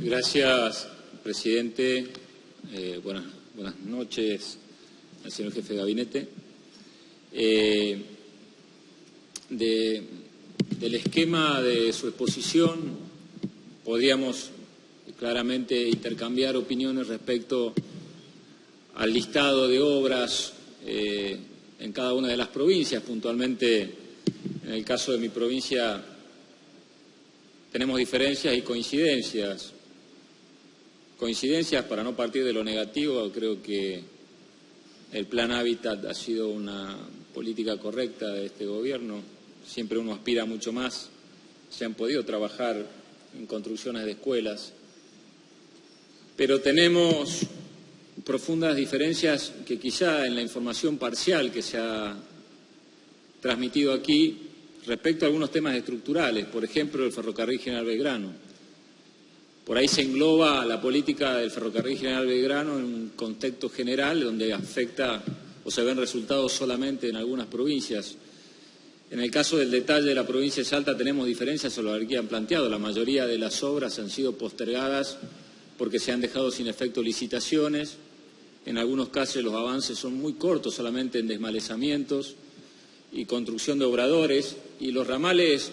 Gracias, presidente. Buenas noches al señor jefe de gabinete. Del esquema de su exposición podríamos claramente intercambiar opiniones respecto al listado de obras en cada una de las provincias. Puntualmente, en el caso de mi provincia, tenemos diferencias y coincidencias. Coincidencias, para no partir de lo negativo, creo que el Plan Hábitat ha sido una política correcta de este gobierno. Siempre uno aspira mucho más. Se han podido trabajar en construcciones de escuelas. Pero tenemos profundas diferencias que quizá en la información parcial que se ha transmitido aquí respecto a algunos temas estructurales, por ejemplo, el Ferrocarril General Belgrano. Por ahí se engloba la política del Ferrocarril General Belgrano en un contexto general donde afecta o se ven resultados solamente en algunas provincias. En el caso del detalle de la provincia de Salta tenemos diferencias sobre lo que han planteado. La mayoría de las obras han sido postergadas porque se han dejado sin efecto licitaciones. En algunos casos los avances son muy cortos, solamente en desmalezamientos y construcción de obradores, y los ramales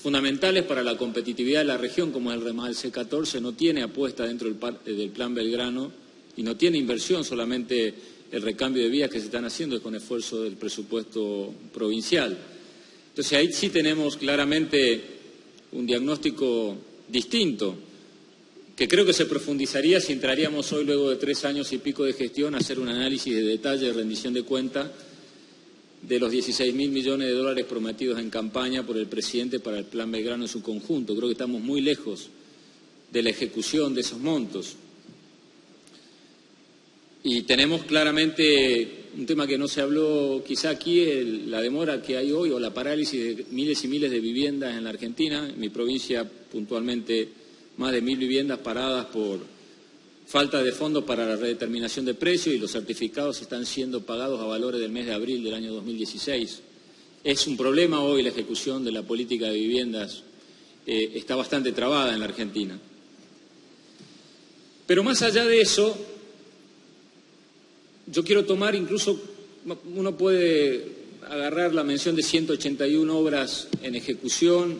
fundamentales para la competitividad de la región, como el ramal C14, no tiene apuesta dentro del Plan Belgrano y no tiene inversión, solamente el recambio de vías que se están haciendo con esfuerzo del presupuesto provincial. Entonces ahí sí tenemos claramente un diagnóstico distinto, que creo que se profundizaría si entraríamos hoy, luego de 3 años y pico de gestión, a hacer un análisis de detalle de rendición de cuenta de los 16.000 millones de dólares prometidos en campaña por el presidente para el Plan Belgrano en su conjunto. Creo que estamos muy lejos de la ejecución de esos montos. Y tenemos claramente un tema que no se habló quizá aquí, la demora que hay hoy o la parálisis de miles y miles de viviendas en la Argentina. En mi provincia, puntualmente, más de 1.000 viviendas paradas por falta de fondos para la redeterminación de precios, y los certificados están siendo pagados a valores del mes de abril del año 2016. Es un problema hoy la ejecución de la política de viviendas, está bastante trabada en la Argentina. Pero más allá de eso, yo quiero tomar incluso, uno puede agarrar la mención de 181 obras en ejecución,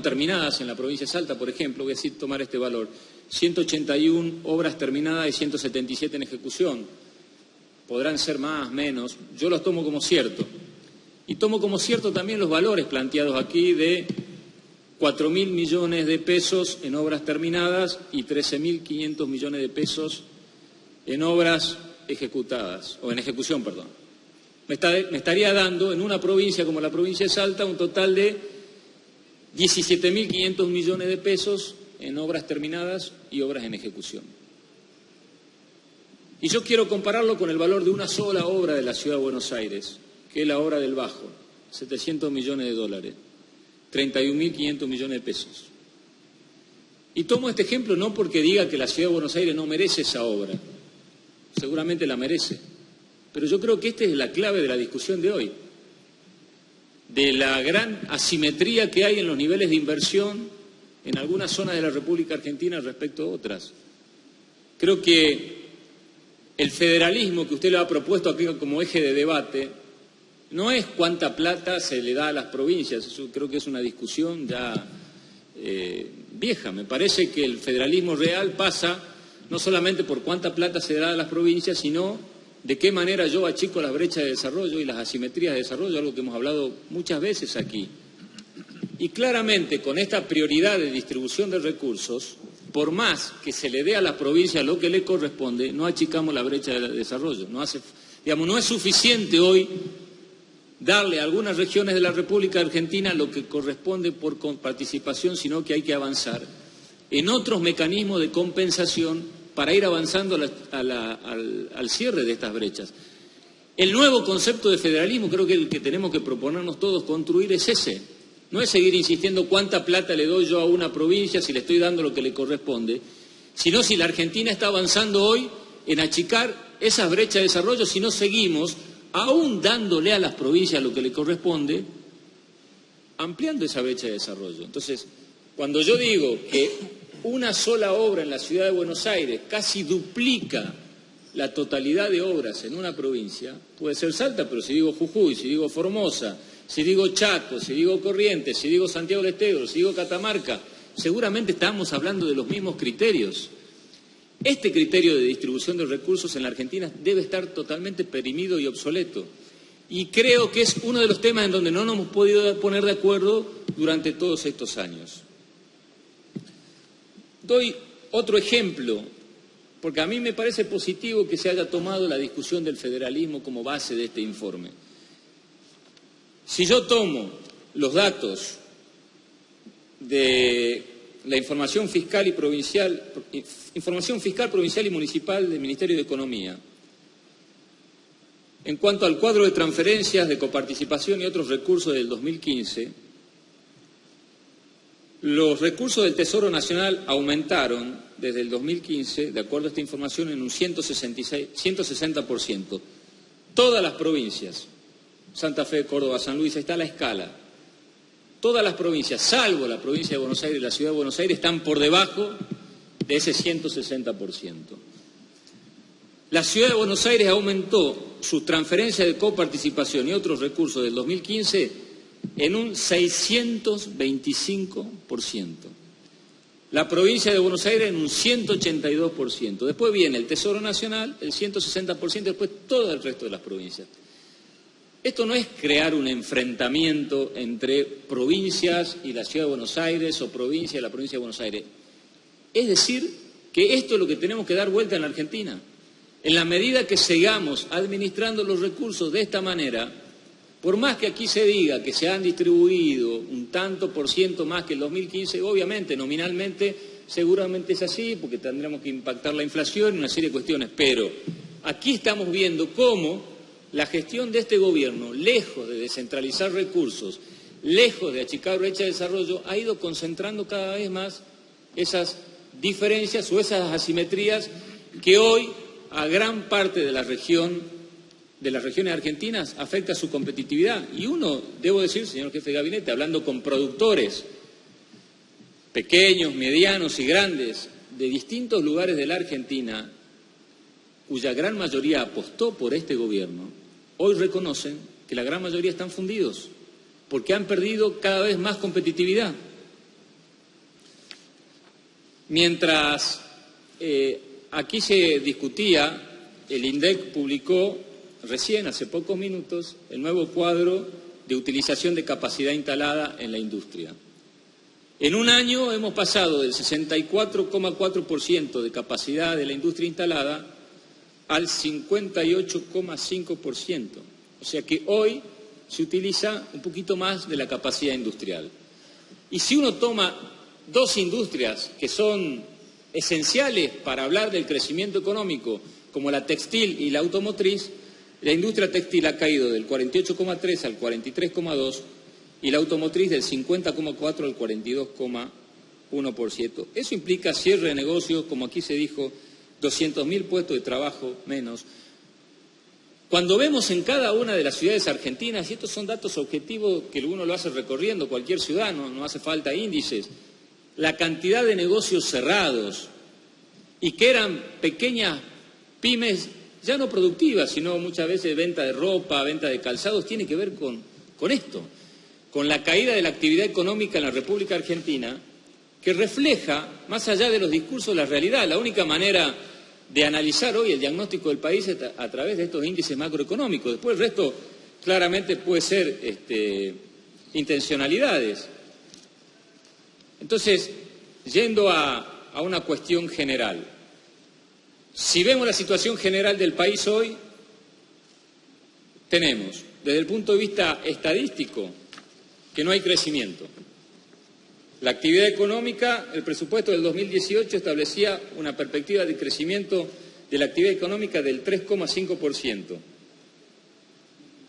terminadas en la provincia de Salta, por ejemplo, voy a decir, tomar este valor. 181 obras terminadas y 177 en ejecución. Podrán ser más, menos. Yo los tomo como cierto. Y tomo como cierto también los valores planteados aquí de 4.000 millones de pesos en obras terminadas y 13.500 millones de pesos en obras ejecutadas, o en ejecución, perdón. Me estaría dando en una provincia como la provincia de Salta un total de 17.500 millones de pesos en obras terminadas y obras en ejecución. Y yo quiero compararlo con el valor de una sola obra de la Ciudad de Buenos Aires, que es la obra del Bajo, 700 millones de dólares, 31.500 millones de pesos. Y tomo este ejemplo no porque diga que la Ciudad de Buenos Aires no merece esa obra, seguramente la merece, pero yo creo que esta es la clave de la discusión de hoy, de la gran asimetría que hay en los niveles de inversión en algunas zonas de la República Argentina respecto a otras. Creo que el federalismo que usted le ha propuesto aquí como eje de debate no es cuánta plata se le da a las provincias, eso creo que es una discusión ya vieja. Me parece que el federalismo real pasa no solamente por cuánta plata se da a las provincias, sino de qué manera yo achico las brechas de desarrollo y las asimetrías de desarrollo, algo que hemos hablado muchas veces aquí. Y claramente con esta prioridad de distribución de recursos, por más que se le dé a las provincias lo que le corresponde, no achicamos la brecha de desarrollo. No es suficiente hoy darle a algunas regiones de la República Argentina lo que corresponde por participación, sino que hay que avanzar en otros mecanismos de compensación para ir avanzando al cierre de estas brechas. El nuevo concepto de federalismo, creo que el que tenemos que proponernos todos construir es ese. No es seguir insistiendo cuánta plata le doy yo a una provincia si le estoy dando lo que le corresponde, sino si la Argentina está avanzando hoy en achicar esas brechas de desarrollo, si no seguimos, aún dándole a las provincias lo que le corresponde, ampliando esa brecha de desarrollo. Entonces, cuando yo digo que una sola obra en la ciudad de Buenos Aires casi duplica la totalidad de obras en una provincia, puede ser Salta, pero si digo Jujuy, si digo Formosa, si digo Chaco, si digo Corrientes, si digo Santiago del Estero, si digo Catamarca, seguramente estamos hablando de los mismos criterios. Este criterio de distribución de recursos en la Argentina debe estar totalmente perimido y obsoleto. Y creo que es uno de los temas en donde no nos hemos podido poner de acuerdo durante todos estos años. Doy otro ejemplo, porque a mí me parece positivo que se haya tomado la discusión del federalismo como base de este informe. Si yo tomo los datos de la información fiscal provincial y municipal del Ministerio de Economía, en cuanto al cuadro de transferencias, de coparticipación y otros recursos del 2015, los recursos del Tesoro Nacional aumentaron desde el 2015, de acuerdo a esta información, en un 160%. Todas las provincias, Santa Fe, Córdoba, San Luis, está a la escala. Todas las provincias, salvo la provincia de Buenos Aires y la ciudad de Buenos Aires, están por debajo de ese 160%. La ciudad de Buenos Aires aumentó sus transferencias de coparticipación y otros recursos del 2015 en un 625%. La provincia de Buenos Aires en un 182%. Después viene el Tesoro Nacional, el 160%, después todo el resto de las provincias. Esto no es crear un enfrentamiento entre provincias y la ciudad de Buenos Aires o provincia y la provincia de Buenos Aires. Es decir, que esto es lo que tenemos que dar vuelta en la Argentina. En la medida que sigamos administrando los recursos de esta manera, por más que aquí se diga que se han distribuido un tanto por ciento más que el 2015, obviamente, nominalmente, seguramente es así, porque tendremos que impactar la inflación y una serie de cuestiones, pero aquí estamos viendo cómo la gestión de este gobierno, lejos de descentralizar recursos, lejos de achicar brecha de desarrollo, ha ido concentrando cada vez más esas diferencias o esas asimetrías que hoy a gran parte de las regiones argentinas afecta su competitividad. Y uno, debo decir, señor jefe de gabinete, hablando con productores pequeños, medianos y grandes de distintos lugares de la Argentina, cuya gran mayoría apostó por este gobierno, hoy reconocen que la gran mayoría están fundidos, porque han perdido cada vez más competitividad. Mientras aquí se discutía, el INDEC publicó recién, hace pocos minutos, el nuevo cuadro de utilización de capacidad instalada en la industria. En un año hemos pasado del 64,4% de capacidad de la industria instalada al 58,5%. O sea que hoy se utiliza un poquito más de la capacidad industrial. Y si uno toma dos industrias que son esenciales para hablar del crecimiento económico, como la textil y la automotriz, la industria textil ha caído del 48,3 al 43,2 y la automotriz del 50,4 al 42,1%. Eso implica cierre de negocios, como aquí se dijo, 200.000 puestos de trabajo menos. Cuando vemos en cada una de las ciudades argentinas, y estos son datos objetivos que uno lo hace recorriendo cualquier ciudad, no hace falta índices, la cantidad de negocios cerrados y que eran pequeñas pymes, ya no productivas, sino muchas veces venta de ropa, venta de calzados, tiene que ver con esto, con la caída de la actividad económica en la República Argentina, que refleja, más allá de los discursos, la realidad. La única manera de analizar hoy el diagnóstico del país es a través de estos índices macroeconómicos. Después el resto claramente puede ser intencionalidades. Entonces, yendo a una cuestión general, si vemos la situación general del país hoy, tenemos, desde el punto de vista estadístico, que no hay crecimiento. La actividad económica, el presupuesto del 2018 establecía una perspectiva de crecimiento de la actividad económica del 3,5%.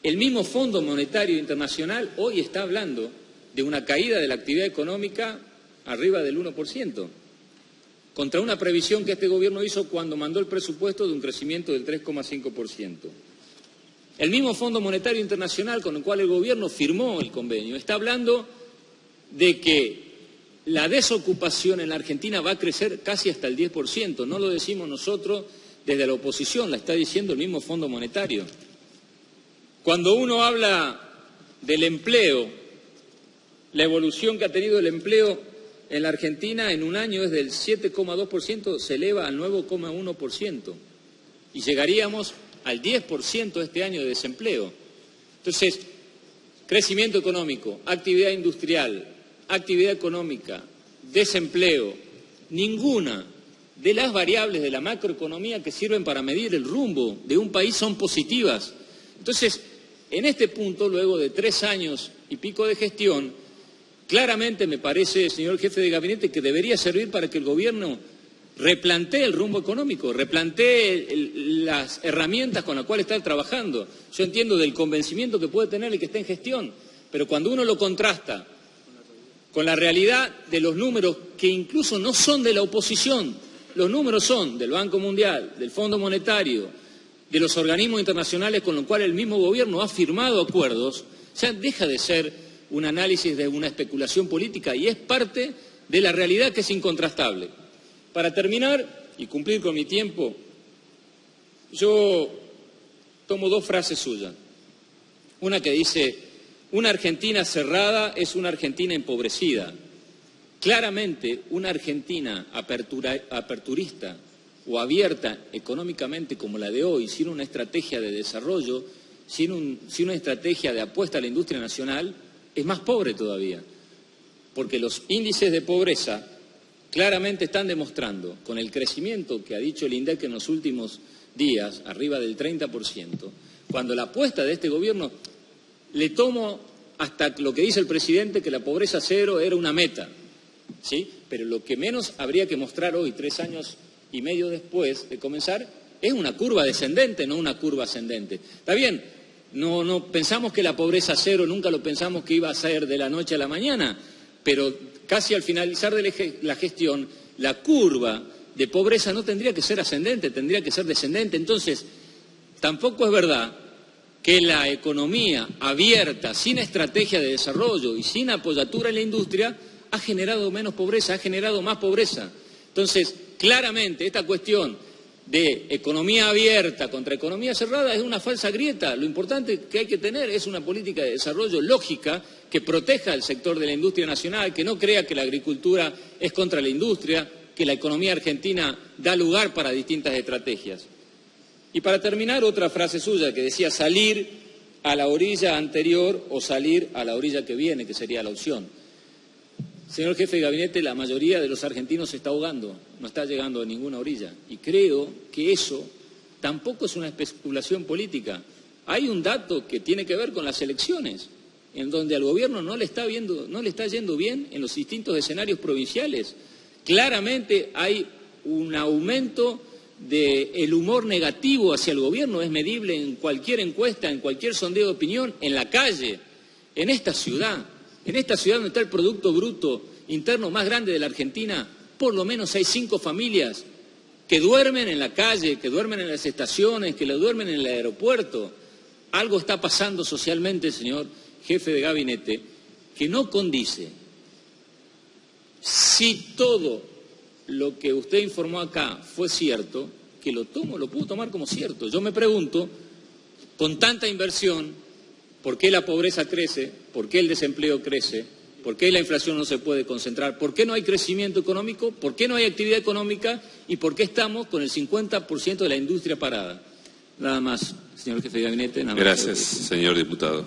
El mismo Fondo Monetario Internacional hoy está hablando de una caída de la actividad económica arriba del 1%, contra una previsión que este gobierno hizo cuando mandó el presupuesto de un crecimiento del 3,5%. El mismo Fondo Monetario Internacional con el cual el gobierno firmó el convenio está hablando de que la desocupación en la Argentina va a crecer casi hasta el 10%. No lo decimos nosotros desde la oposición, la está diciendo el mismo Fondo Monetario. Cuando uno habla del empleo, la evolución que ha tenido el empleo en la Argentina en un año es del 7,2%, se eleva al 9,1% y llegaríamos al 10% este año de desempleo. Entonces, crecimiento económico, actividad industrial, actividad económica, desempleo, ninguna de las variables de la macroeconomía que sirven para medir el rumbo de un país son positivas. Entonces, en este punto, luego de 3 años y pico de gestión, claramente me parece, señor jefe de gabinete, que debería servir para que el gobierno replantee el rumbo económico, replantee las herramientas con las cuales está trabajando. Yo entiendo del convencimiento que puede tener el que está en gestión, pero cuando uno lo contrasta con la realidad de los números que incluso no son de la oposición, los números son del Banco Mundial, del Fondo Monetario, de los organismos internacionales con los cuales el mismo gobierno ha firmado acuerdos, ya deja de ser un análisis de una especulación política y es parte de la realidad que es incontrastable. Para terminar y cumplir con mi tiempo, yo tomo 2 frases suyas. Una que dice, una Argentina cerrada es una Argentina empobrecida. Claramente, una Argentina aperturista o abierta económicamente como la de hoy, sin una estrategia de desarrollo, sin una estrategia de apuesta a la industria nacional, es más pobre todavía. Porque los índices de pobreza claramente están demostrando, con el crecimiento que ha dicho el INDEC en los últimos días, arriba del 30%, cuando la apuesta de este gobierno, le tomo hasta lo que dice el presidente, que la pobreza cero era una meta, ¿sí? Pero lo que menos habría que mostrar hoy, 3 años y medio después de comenzar, es una curva descendente, no una curva ascendente. Está bien, no pensamos que la pobreza cero, nunca lo pensamos que iba a ser de la noche a la mañana, pero casi al finalizar de la gestión, la curva de pobreza no tendría que ser ascendente, tendría que ser descendente. Entonces, tampoco es verdad que la economía abierta, sin estrategia de desarrollo y sin apoyatura en la industria, ha generado menos pobreza, ha generado más pobreza. Entonces, claramente, esta cuestión de economía abierta contra economía cerrada es una falsa grieta. Lo importante que hay que tener es una política de desarrollo lógica que proteja el sector de la industria nacional, que no crea que la agricultura es contra la industria, que la economía argentina da lugar para distintas estrategias. Y para terminar, otra frase suya que decía salir a la orilla anterior o salir a la orilla que viene, que sería la opción. Señor jefe de gabinete, la mayoría de los argentinos se está ahogando, no está llegando a ninguna orilla. Y creo que eso tampoco es una especulación política. Hay un dato que tiene que ver con las elecciones, en donde al gobierno no le está yendo bien en los distintos escenarios provinciales. Claramente hay un aumento del humor negativo hacia el gobierno, es medible en cualquier encuesta, en cualquier sondeo de opinión, en la calle, en esta ciudad donde está el Producto Bruto Interno más grande de la Argentina, por lo menos hay 5 familias que duermen en la calle, que duermen en las estaciones, que duermen en el aeropuerto. Algo está pasando socialmente, señor jefe de gabinete, que no condice. Si todo lo que usted informó acá fue cierto, que lo puedo tomar como cierto. Yo me pregunto, con tanta inversión, ¿por qué la pobreza crece? ¿Por qué el desempleo crece? ¿Por qué la inflación no se puede concentrar? ¿Por qué no hay crecimiento económico? ¿Por qué no hay actividad económica? ¿Y por qué estamos con el 50% de la industria parada? Nada más, señor jefe de gabinete. Nada más. Gracias, señor diputado.